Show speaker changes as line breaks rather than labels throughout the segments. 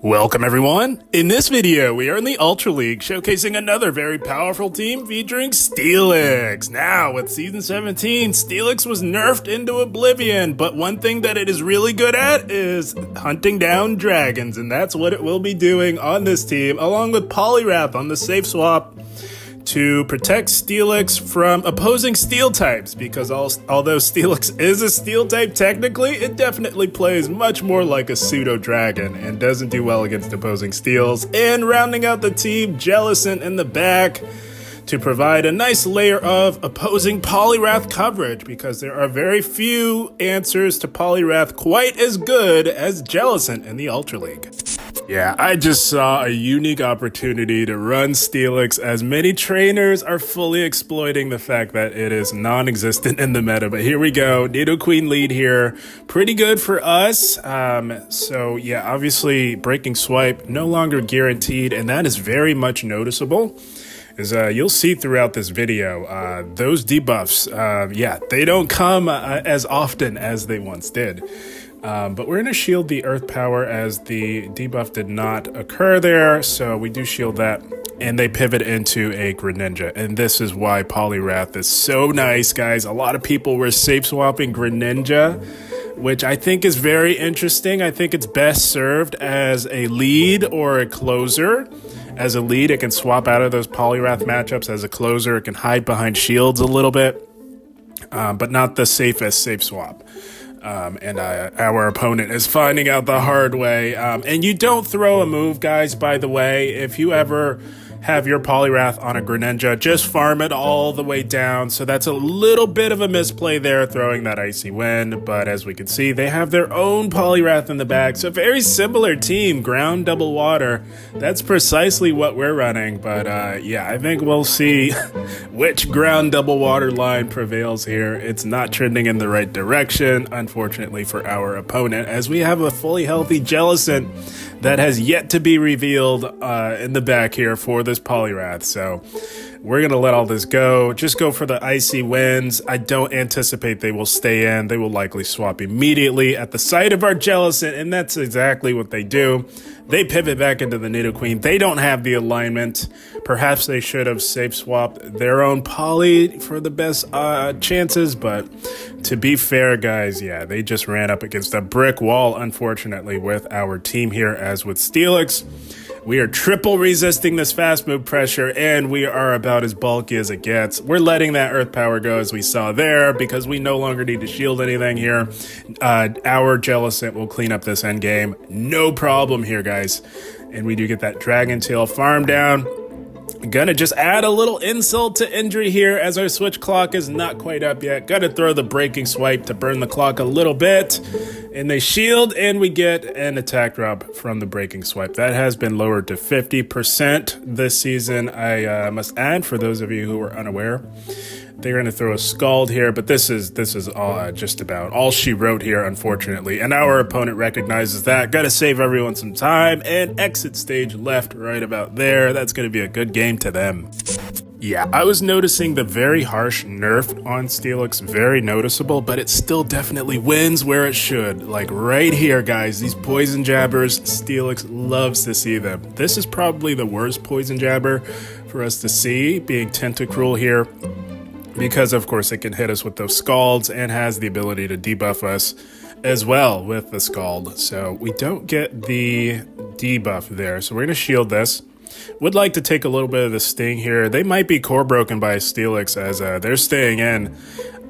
Welcome everyone! In this video, we are in the Ultra League showcasing another very powerful team featuring Steelix. Now, with Season 17, Steelix was nerfed into oblivion, but one thing that it is really good at is hunting down dragons, and that's what it will be doing on this team, along with Poliwrath on the safe swap to protect Steelix from opposing steel types, because although Steelix is a steel type technically, it definitely plays much more like a pseudo dragon and doesn't do well against opposing steels. And rounding out the team, Jellicent in the back to provide a nice layer of opposing Poliwrath coverage, because there are very few answers to Poliwrath quite as good as Jellicent in the Ultra League. Yeah, I just saw a unique opportunity to run Steelix, as many trainers are fully exploiting the fact that it is non-existent in the meta. But here we go, Nidoqueen lead here, pretty good for us. So yeah, obviously breaking swipe no longer guaranteed, and that is very much noticeable. As you'll see throughout this video, those debuffs, yeah, they don't come as often as they once did. But we're going to shield the Earth Power, as the debuff did not occur there, so we do shield that, and they pivot into a Greninja, and this is why Poliwrath is so nice, guys. A lot of people were safe swapping Greninja, which I think is very interesting. I think it's best served as a lead or a closer. As a lead, it can swap out of those Poliwrath matchups. As a closer, it can hide behind shields a little bit, but not the safest safe swap. And our opponent is finding out the hard way. And you don't throw a move, guys, by the way. If you ever have your Poliwrath on a Greninja, just farm it all the way down. So that's a little bit of a misplay there, throwing that Icy Wind. But as we can see, they have their own Poliwrath in the back. So very similar team, ground double water. That's precisely what we're running. But yeah, I think we'll see which ground double water line prevails here. It's not trending in the right direction, unfortunately for our opponent, as we have a fully healthy Jellicent that has yet to be revealed in the back here for this Poliwrath. So we're going to let all this go. Just go for the Icy Winds. I don't anticipate they will stay in. They will likely swap immediately at the sight of our Jellicent, and that's exactly what they do. They pivot back into the Nidoqueen. They don't have the alignment. Perhaps they should have safe swapped their own Poly for the best chances, but to be fair, guys, yeah, they just ran up against a brick wall, unfortunately, with our team here. As with Steelix, we are triple resisting this fast move pressure, and we are about as bulky as it gets. We're letting that Earth Power go, as we saw there, because we no longer need to shield anything here. Our Jellicent will clean up this end game. No problem here, guys. And we do get that Dragon Tail farm down. Gonna just add a little insult to injury here, as our switch clock is not quite up yet. Gotta throw the breaking swipe to burn the clock a little bit. And they shield, and we get an attack drop from the breaking swipe. That has been lowered to 50% this season, I must add, for those of you who are unaware. They're going to throw a Scald here, but this is all, just about all she wrote here, unfortunately. And our opponent recognizes that. Got to save everyone some time, and exit stage left right about there. That's going to be a good game to them. Yeah, I was noticing the very harsh nerf on Steelix, very noticeable, but it still definitely wins where it should. Like right here, guys, these poison jabbers, Steelix loves to see them. This is probably the worst poison jabber for us to see, being Tentacruel here, because of course it can hit us with those Scalds and has the ability to debuff us as well with the Scald. So we don't get the debuff there. So we're going to shield this. Would like to take a little bit of the sting here. They might be core broken by Steelix, as they're staying in.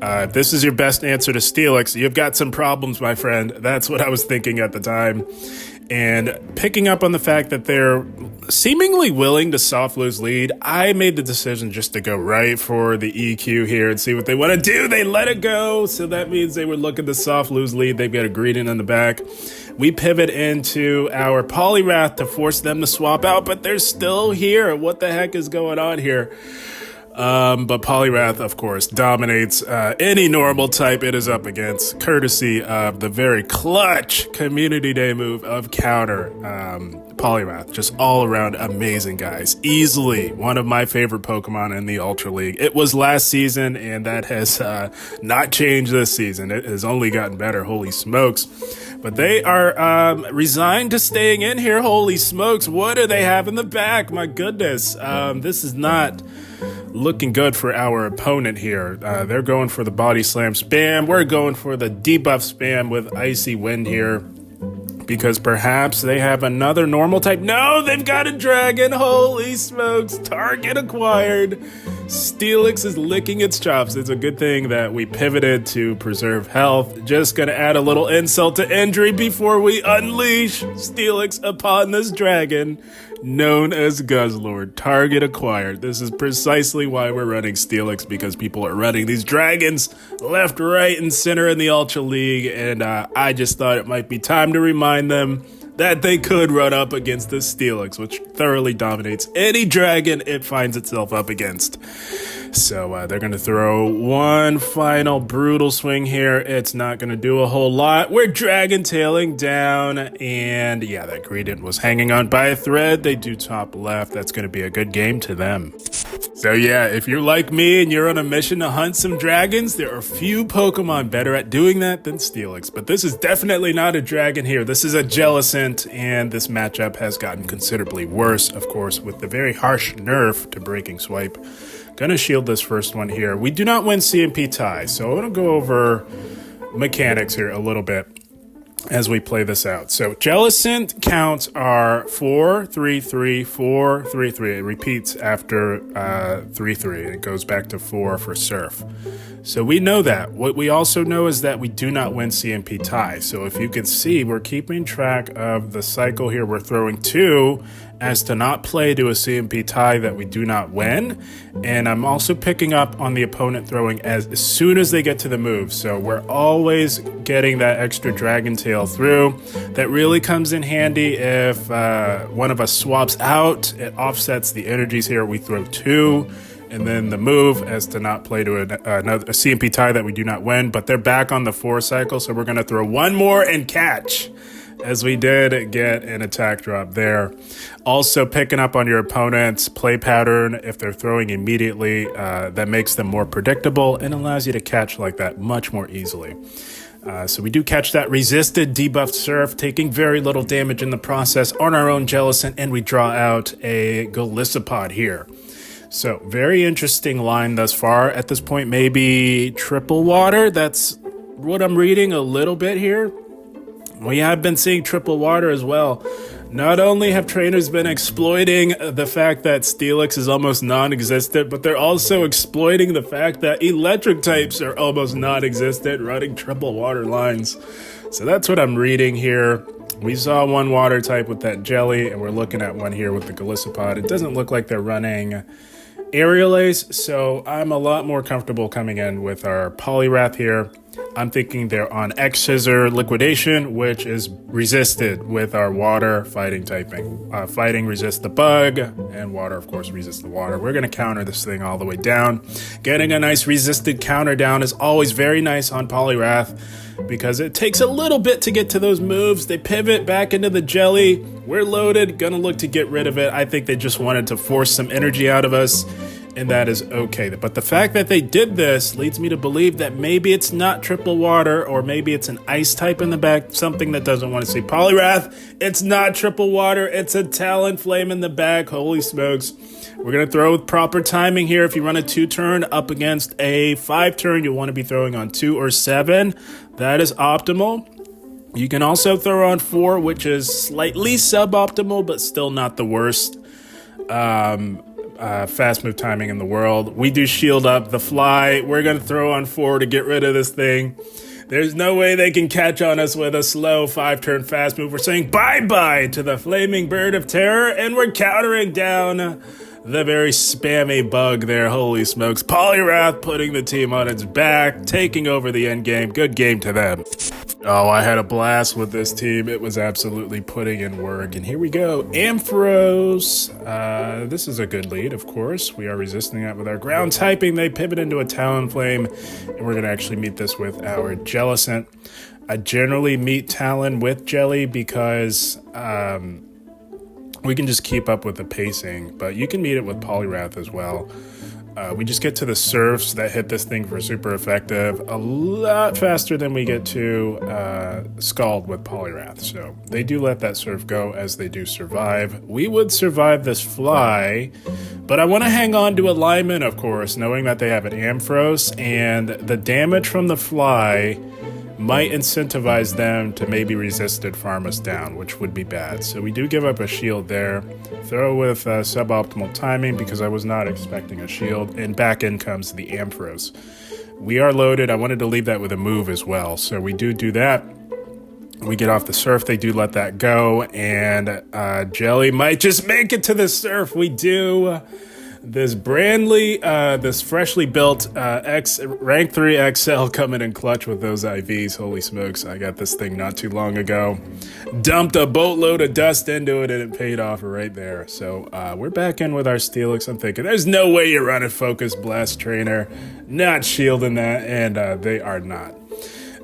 If this is your best answer to Steelix, you've got some problems, my friend. That's what I was thinking at the time. And picking up on the fact that they're seemingly willing to soft lose lead, I made the decision just to go right for the EQ here and see what they want to do. They let it go, so that means they were looking to soft lose lead. They've got a greeting in the back. We pivot into our Poliwrath to force them to swap out, but they're still here. What the heck is going on here? But Poliwrath, of course, dominates any normal type it is up against, courtesy of the very clutch Community Day move of Counter. Poliwrath, just all around amazing, guys. Easily one of my favorite Pokemon in the Ultra League. It was last season, and that has not changed this season. It has only gotten better, holy smokes. But they are resigned to staying in here, holy smokes. What do they have in the back? My goodness. This is not looking good for our opponent here. They're going for the body slam spam. We're going for the debuff spam with Icy Wind here, because perhaps they have another normal type. No, they've got a dragon. Holy smokes. Target acquired. Steelix is licking its chops. It's a good thing that we pivoted to preserve health. Just gonna add a little insult to injury before we unleash Steelix upon this dragon known as Guzzlord. Target acquired. This is precisely why we're running Steelix, because people are running these dragons left, right, and center in the Ultra League, and I just thought it might be time to remind them that they could run up against this Steelix, which thoroughly dominates any dragon it finds itself up against. So they're going to throw one final brutal swing here. It's not going to do a whole lot. We're dragon tailing down, and yeah, that Greedent was hanging on by a thread. They do top left. That's going to be a good game to them. So yeah, if you're like me and you're on a mission to hunt some dragons, there are few Pokemon better at doing that than Steelix. But this is definitely not a dragon here. This is a Jellicent, and this matchup has gotten considerably worse, of course, with the very harsh nerf to Breaking Swipe. Gonna shield this first one here. We do not win CMP tie, so I'm gonna go over mechanics here a little bit as we play this out. So Jellicent counts are 4, 3, 3, 4, 3, 3. It repeats after 3, 3. It goes back to 4 for Surf. So we know that. What we also know is that we do not win CMP tie. So if you can see, we're keeping track of the cycle here. We're throwing 2 as to not play to a CMP tie that we do not win. And I'm also picking up on the opponent throwing as soon as they get to the move. So we're always getting that extra Dragon Tail through. That really comes in handy if one of us swaps out. It offsets the energies here. We throw 2. And then the move as to not play to a CMP tie that we do not win. But they're back on the 4 cycle, so we're going to throw 1 more and catch, as we did get an attack drop there. Also picking up on your opponent's play pattern. If they're throwing immediately, that makes them more predictable and allows you to catch like that much more easily. So we do catch that resisted debuffed Surf, taking very little damage in the process on our own Jellicent, and we draw out a Golisopod here. So very interesting line thus far. At this point, maybe triple water. That's what I'm reading a little bit here. We have been seeing triple water as well. Not only have trainers been exploiting the fact that Steelix is almost non-existent, but they're also exploiting the fact that electric types are almost non-existent, running triple water lines. So that's what I'm reading here. We saw one water type with that Jelly, and we're looking at one here with the Golisopod. It doesn't look like they're running Aerial Ace, so I'm a lot more comfortable coming in with our Poliwrath here. I'm thinking they're on X-Scissor Liquidation, which is resisted with our water fighting typing. Fighting resists the bug, and water, of course, resists the water. We're going to counter this thing all the way down. Getting a nice resisted counter down is always very nice on Poliwrath, because it takes a little bit to get to those moves. They pivot back into the Jelly. We're loaded, gonna look to get rid of it. I think they just wanted to force some energy out of us, and that is okay. But the fact that they did this leads me to believe that maybe it's not triple water, or maybe it's an ice type in the back, something that doesn't want to see Poliwrath. It's not triple water, it's a Talonflame in the back. Holy smokes. We're going to throw with proper timing here. If you run a 2-turn up against a 5-turn, you'll want to be throwing on 2 or 7. That is optimal. You can also throw on 4, which is slightly suboptimal, but still not the worst fast move timing in the world. We do shield up the fly. We're going to throw on 4 to get rid of this thing. There's no way they can catch on us with a slow 5-turn fast move. We're saying bye-bye to the Flaming Bird of Terror, and we're countering down the very spammy bug there. Holy smokes. Poliwrath putting the team on its back, taking over the end game. Good game to them. Oh, I had a blast with this team. It was absolutely putting in work. And here we go. Ampharos. This is a good lead, of course. We are resisting that with our ground typing. They pivot into a Talonflame, and we're going to actually meet this with our Jellicent. I generally meet Talon with Jelly because we can just keep up with the pacing, but you can meet it with Poliwrath as well. We just get to the surfs that hit this thing for super effective a lot faster than we get to Scald with Poliwrath. So they do let that surf go as they do survive. We would survive this fly, but I want to hang on to alignment, of course, knowing that they have an Ampharos, and the damage from the fly might incentivize them to maybe resisted farm us down, which would be bad. So we do give up a shield there. Throw with suboptimal timing because I was not expecting a shield. And back in comes the Ampharos. We are loaded. I wanted to leave that with a move as well. So we do that. We get off the surf. They do let that go. And Jelly might just make it to the surf. We do. This this freshly built rank 3 XL coming in clutch with those IVs. Holy smokes, I got this thing not too long ago. Dumped a boatload of dust into it and it paid off right there. So we're back in with our Steelix. I'm thinking, there's no way you're running Focus Blast Trainer. Not shielding that, and they are not.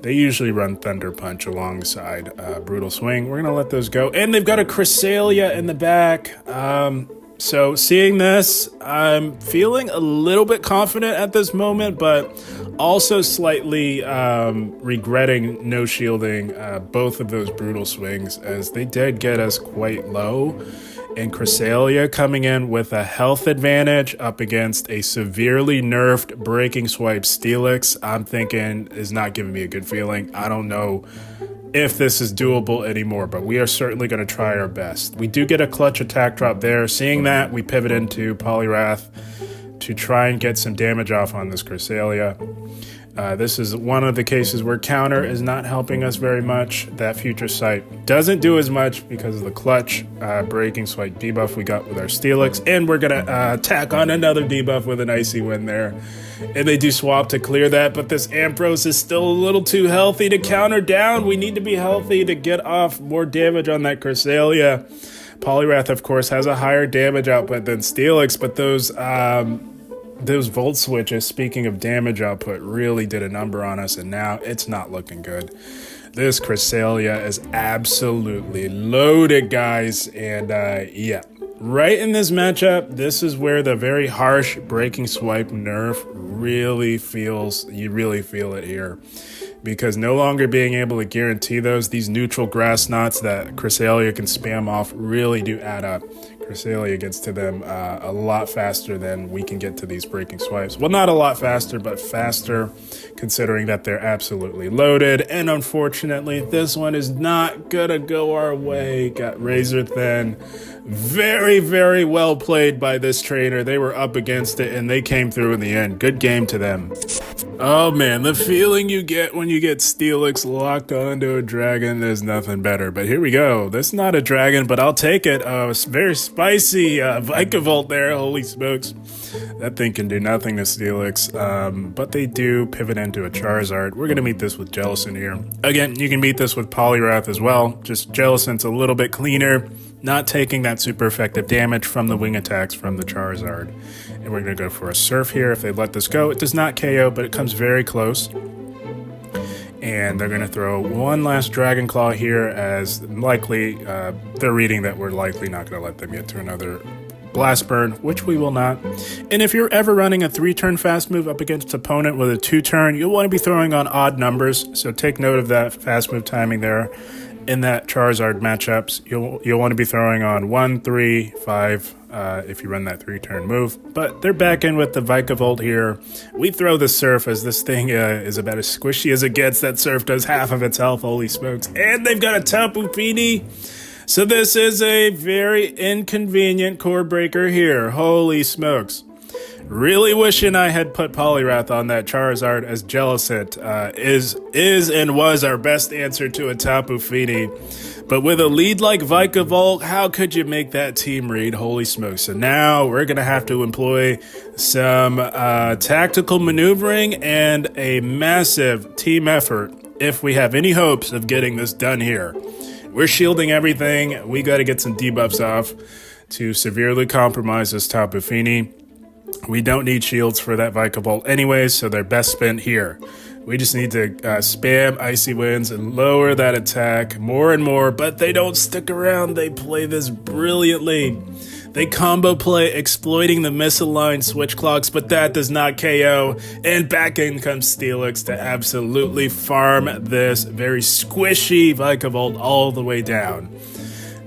They usually run Thunder Punch alongside Brutal Swing. We're going to let those go. And they've got a Cresselia in the back. So seeing this, I'm feeling a little bit confident at this moment, but also slightly regretting no shielding both of those Brutal Swings, as they did get us quite low. And Cresselia coming in with a health advantage up against a severely nerfed Breaking Swipe Steelix, I'm thinking is not giving me a good feeling. I don't know if this is doable anymore, but we are certainly going to try our best. We do get a clutch attack drop there. Seeing that, we pivot into Poliwrath to try and get some damage off on this Cresselia. This is one of the cases where counter is not helping us very much. That Future Sight doesn't do as much because of the clutch Breaking Swipe debuff we got with our Steelix, and we're going to tack on another debuff with an Icy Wind there. And they do swap to clear that, but this Ampharos is still a little too healthy to counter down. We need to be healthy to get off more damage on that Cresselia. Poliwrath, of course, has a higher damage output than Steelix, but those Volt Switches, speaking of damage output, really did a number on us, and now it's not looking good. This Cresselia is absolutely loaded, guys, and yeah. Right in this matchup, this is where the very harsh Breaking Swipe nerf really you really feel it here. Because no longer being able to guarantee these neutral grass knots that Cresselia can spam off really do add up. Cresselia gets to them a lot faster than we can get to these Breaking Swipes. Well, not a lot faster, but faster, considering that they're absolutely loaded. And unfortunately, this one is not gonna go our way. Got razor thin. Very, very well played by this trainer. They were up against it, and they came through in the end. Good game to them. Oh man, the feeling you get when you get Steelix locked onto a dragon, there's nothing better. But here we go. This is not a dragon, but I'll take it. It's very spicy Vikavolt there. Holy smokes. That thing can do nothing to Steelix. But they do pivot into a Charizard. We're going to meet this with Jellicent here. Again, you can meet this with Poliwrath as well. Just Jellicent's a little bit cleaner, not taking that super effective damage from the wing attacks from the Charizard. And we're going to go for a Surf here. If they let this go, it does not KO, but it comes very close. And they're going to throw one last Dragon Claw here, as likely they're reading that we're likely not going to let them get to another Blast Burn, which we will not. And if you're ever running a 3-turn fast move up against an opponent with a 2-turn, you'll want to be throwing on odd numbers. So take note of that fast move timing there. In that Charizard matchups, you'll want to be throwing on 1, 3, 5 if you run that 3-turn move. But they're back in with the Vikavolt here. We throw the Surf, as this thing is about as squishy as it gets. That Surf does half of its health, holy smokes. And they've got a Tapu Fini. So this is a very inconvenient core breaker here. Holy smokes. Really wishing I had put Poliwrath on that Charizard, as Jellicent is and was our best answer to a Tapu Fini. But with a lead like Vikavolt, how could you make that team read? Holy smokes. So now we're going to have to employ some tactical maneuvering and a massive team effort if we have any hopes of getting this done here. We're shielding everything. We got to get some debuffs off to severely compromise this Tapu Fini. We don't need shields for that Vikavolt anyways, so they're best spent here. We just need to spam Icy Winds and lower that attack more and more, but they don't stick around. They play this brilliantly. They combo play, exploiting the misaligned switch clocks, but that does not KO. And back in comes Steelix to absolutely farm this very squishy Vikavolt all the way down.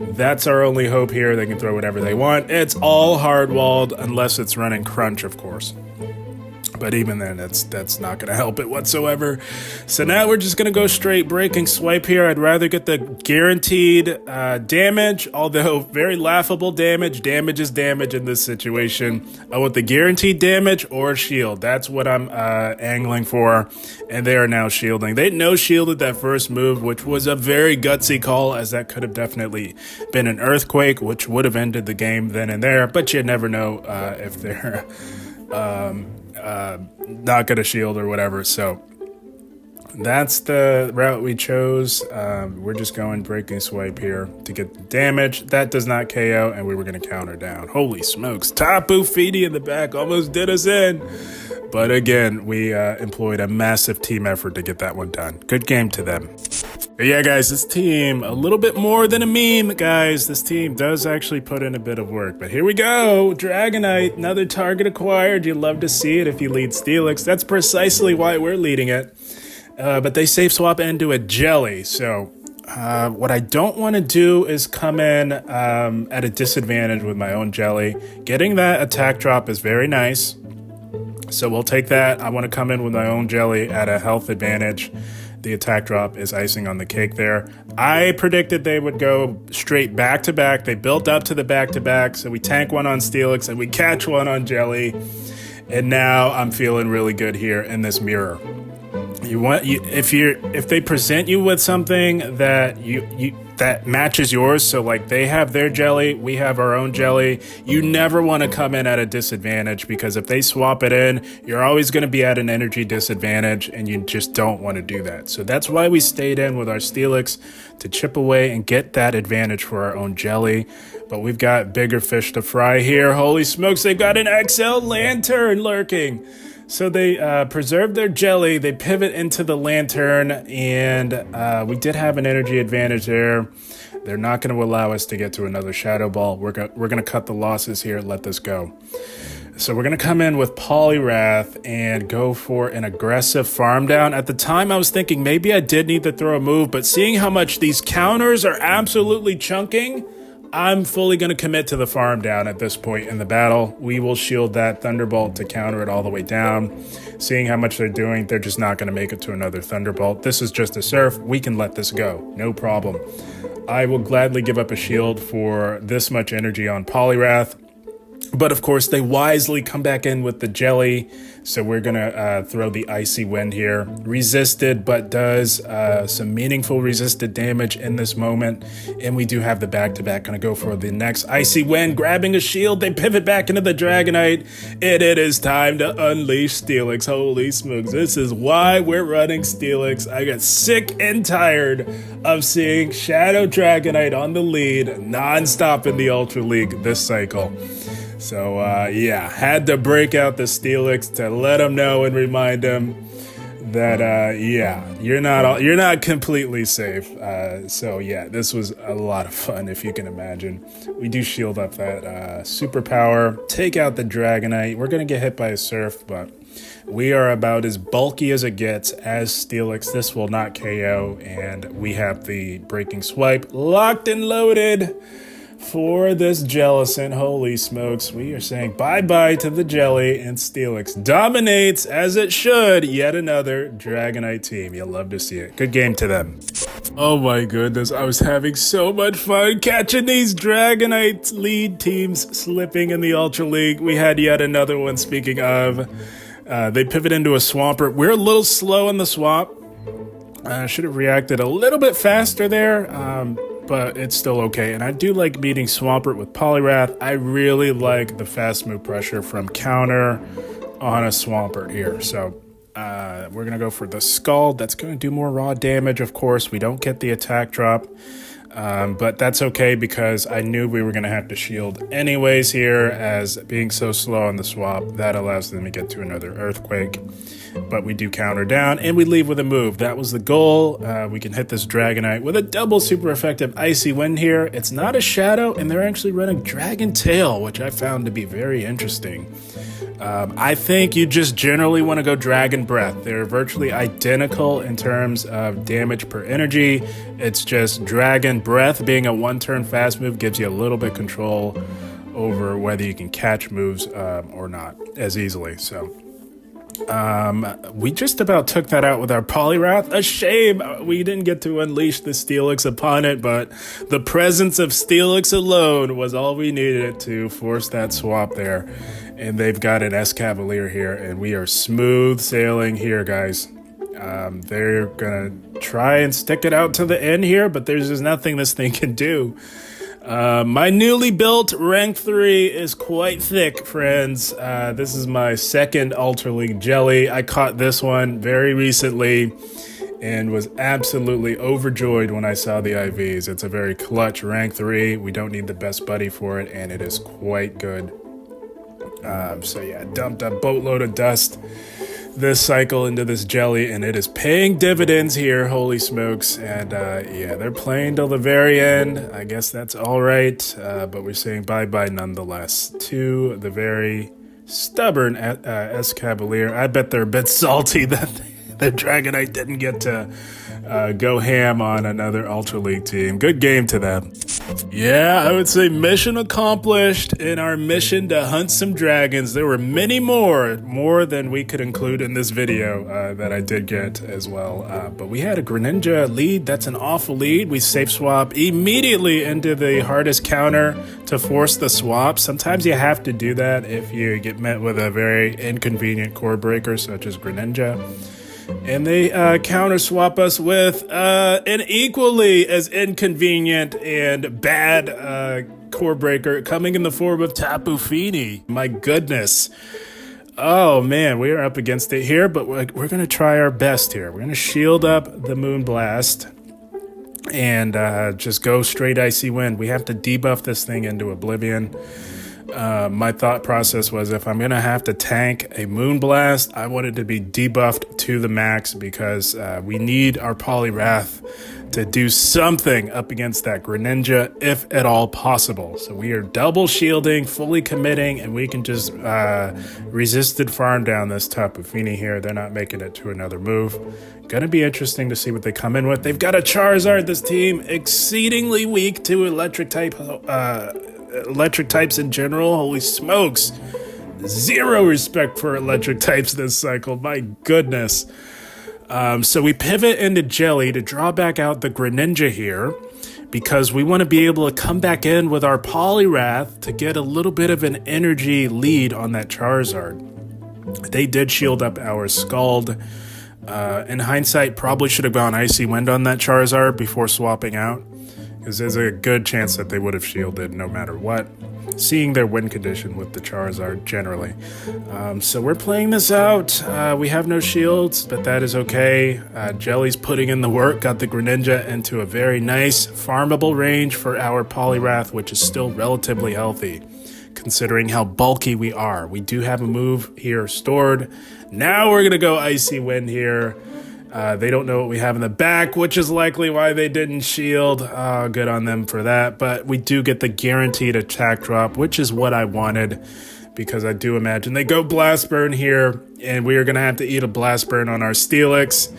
That's our only hope here. They can throw whatever they want. It's all hard-walled, unless it's running Crunch, of course. But even then, that's not going to help it whatsoever. So now we're just going to go straight Breaking Swipe here. I'd rather get the guaranteed damage, although very laughable damage. Damage is damage in this situation. I want the guaranteed damage or shield. That's what I'm angling for. And they are now shielding. They no-shielded that first move, which was a very gutsy call, as that could have definitely been an Earthquake, which would have ended the game then and there. But you never know if they're... not gonna shield or whatever. So that's the route we chose. We're just going Breaking Swipe here to get the damage. That does not KO, and we were gonna counter down. Holy smokes, Tapu Fini in the back almost did us in. But again, we employed a massive team effort to get that one done. Good game to them. But yeah, guys, this team, a little bit more than a meme, guys. This team does actually put in a bit of work. But here we go. Dragonite, another target acquired. You love to see it if you lead Steelix. That's precisely why we're leading it. But they safe swap into a Jelly. So what I don't want to do is come in at a disadvantage with my own Jelly. Getting that attack drop is very nice. So we'll take that. I want to come in with my own Jelly at a health advantage. The attack drop is icing on the cake there. I predicted they would go straight back-to-back. They built up to the back-to-back, so we tank one on Steelix and we catch one on Jelly. And now I'm feeling really good here in this mirror. If they present you with something that that matches yours, so like they have their Jelly, we have our own Jelly, you never want to come in at a disadvantage, because if they swap it in, you're always going to be at an energy disadvantage, and you just don't want to do that. So that's why we stayed in with our Steelix, to chip away and get that advantage for our own Jelly. But we've got bigger fish to fry here. Holy smokes, they got an XL Lantern lurking. So they preserve their Jelly, they pivot into the Lantern, and we did have an energy advantage there. They're not going to allow us to get to another Shadow Ball. We're going to cut the losses here, let this go. So we're going to come in with Poliwrath and go for an aggressive farm down. At the time, I was thinking maybe I did need to throw a move, but seeing how much these counters are absolutely chunking, I'm fully going to commit to the farm down at this point in the battle. We will shield that Thunderbolt to counter it all the way down. Seeing how much they're doing, they're just not going to make it to another Thunderbolt. This is just a Surf. We can let this go. No problem. I will gladly give up a shield for this much energy on Poliwrath. But of course, they wisely come back in with the Jelly. So we're going to throw the Icy Wind here. Resisted, but does some meaningful resisted damage in this moment. And we do have the back-to-back. Going to go for the next Icy Wind. Grabbing a shield, they pivot back into the Dragonite. And it is time to unleash Steelix. Holy smokes. This is why we're running Steelix. I got sick and tired of seeing Shadow Dragonite on the lead non-stop in the Ultra League this cycle. So, yeah, had to break out the Steelix to let him know and remind him that, yeah, you're not completely safe. So, yeah, this was a lot of fun, if you can imagine. We do shield up that superpower, take out the Dragonite. We're going to get hit by a Surf, but we are about as bulky as it gets as Steelix. This will not KO, and we have the Breaking Swipe locked and loaded for this Jellicent. Holy smokes, we are saying bye-bye to the Jelly, and Steelix dominates, as it should, yet another Dragonite team. You'll love to see it. Good game to them. Oh my goodness, I was having so much fun catching these Dragonite lead teams slipping in the Ultra League. We had yet another one, speaking of. They pivot into a Swampert. We're a little slow in the swap. Should have reacted a little bit faster there, but it's still okay. And I do like meeting Swampert with Poliwrath. I really like the fast move pressure from counter on a Swampert here. So we're going to go for the Scald. That's going to do more raw damage, of course. We don't get the attack drop, but that's okay because I knew we were going to have to shield anyways here, as being so slow on the swap, that allows them to get to another Earthquake. But we do counter down, and we leave with a move. That was the goal. We can hit this Dragonite with a double super effective Icy Wind here. It's not a Shadow, and they're actually running Dragon Tail, which I found to be very interesting. I think you just generally want to go Dragon Breath. They're virtually identical in terms of damage per energy. It's just Dragon Breath being a one-turn fast move gives you a little bit control over whether you can catch moves or not as easily. So we just about took that out with our Poliwrath. A shame we didn't get to unleash the Steelix upon it, but the presence of Steelix alone was all we needed to force that swap there. And they've got an Escavalier here, and we are smooth sailing here, guys. They're gonna try and stick it out to the end here, but there's just nothing this thing can do. My newly built rank 3 is quite thick, friends. This is my second Ultra League Jelly. I caught this one very recently and was absolutely overjoyed when I saw the IVs. It's a very clutch rank 3. We don't need the best buddy for it, and it is quite good. So yeah, dumped a boatload of dust this cycle into this Jelly, and it is paying dividends here. Holy smokes. And yeah, they're playing till the very end. I guess that's all right, but we're saying bye-bye nonetheless to the very stubborn Escavalier. I bet they're a bit salty that the Dragonite didn't get to go ham on another Ultra League team. Good game to them. Yeah, I would say mission accomplished in our mission to hunt some dragons. There were many more than we could include in this video that I did get as well. But we had a Greninja lead. That's an awful lead. We safe swap immediately into the hardest counter to force the swap. Sometimes you have to do that if you get met with a very inconvenient core breaker such as Greninja. And they counter swap us with an equally as inconvenient and bad core breaker coming in the form of Tapu Fini. My goodness. Oh man, we are up against it here, but we're going to try our best here. We're going to shield up the Moonblast and just go straight Icy Wind. We have to debuff this thing into Oblivion. My thought process was if I'm going to have to tank a Moonblast, I want it to be debuffed to the max because we need our Poliwrath to do something up against that Greninja, if at all possible. So we are double shielding, fully committing, and we can just resisted farm down this Tapu Fini here. They're not making it to another move. Gonna be interesting to see what they come in with. They've got a Charizard, this team, exceedingly weak to electric types in general. Holy smokes, zero respect for electric types this cycle. My goodness. So we pivot into Jelly to draw back out the Greninja here because we want to be able to come back in with our Poliwrath to get a little bit of an energy lead on that Charizard. They did shield up our Scald. In hindsight, probably should have gone Icy Wind on that Charizard before swapping out, because there's a good chance that they would have shielded no matter what, seeing their win condition with the Charizard generally. So we're playing this out. We have no shields, but that is okay. Jelly's putting in the work, got the Greninja into a very nice farmable range for our Poliwrath, which is still relatively healthy, considering how bulky we are. We do have a move here stored. Now we're going to go Icy Wind here. They don't know what we have in the back, which is likely why they didn't shield. Good on them for that. But we do get the guaranteed attack drop, which is what I wanted, because I do imagine they go Blast Burn here, and we are going to have to eat a Blast Burn on our Steelix.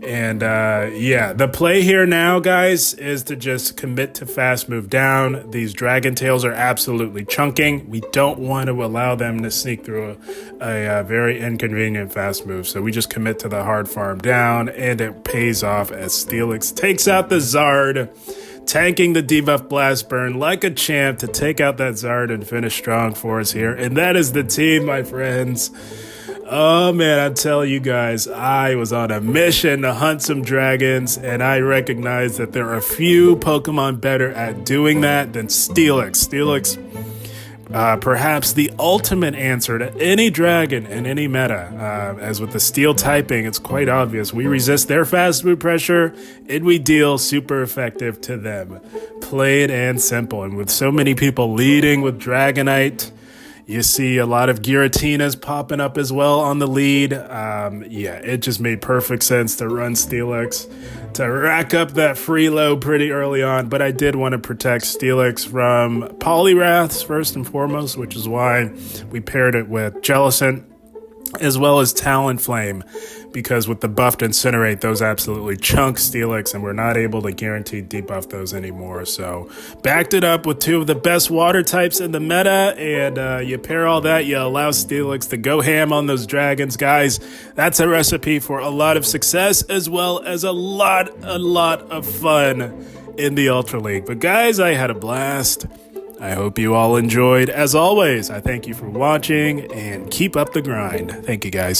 And yeah, the play here now, guys, is to just commit to fast move down. These Dragon Tails are absolutely chunking. We don't want to allow them to sneak through a very inconvenient fast move. So we just commit to the hard farm down, and it pays off as Steelix takes out the Zard, tanking the debuff Blast Burn like a champ to take out that Zard and finish strong for us here. And that is the team, my friends. Oh man, I tell you guys, I was on a mission to hunt some dragons, and I recognize that there are a few Pokemon better at doing that than Steelix. Steelix, perhaps the ultimate answer to any dragon in any meta. As with the steel typing, it's quite obvious. We resist their fast move pressure, and we deal super effective to them. Plain and simple. And with so many people leading with Dragonite, you see a lot of Giratinas popping up as well on the lead. Yeah, it just made perfect sense to run Steelix, to rack up that free low pretty early on. But I did want to protect Steelix from Poliwraths first and foremost, which is why we paired it with Jellicent as well as Talonflame, because with the buffed Incinerate, those absolutely chunk Steelix, and we're not able to guarantee debuff those anymore. So backed it up with two of the best water types in the meta, and you pair all that, you allow Steelix to go ham on those dragons, guys. That's a recipe for a lot of success as well as a lot of fun in the Ultra League. But guys, I had a blast. I hope you all enjoyed. As always, I thank you for watching, and keep up the grind. Thank you, guys.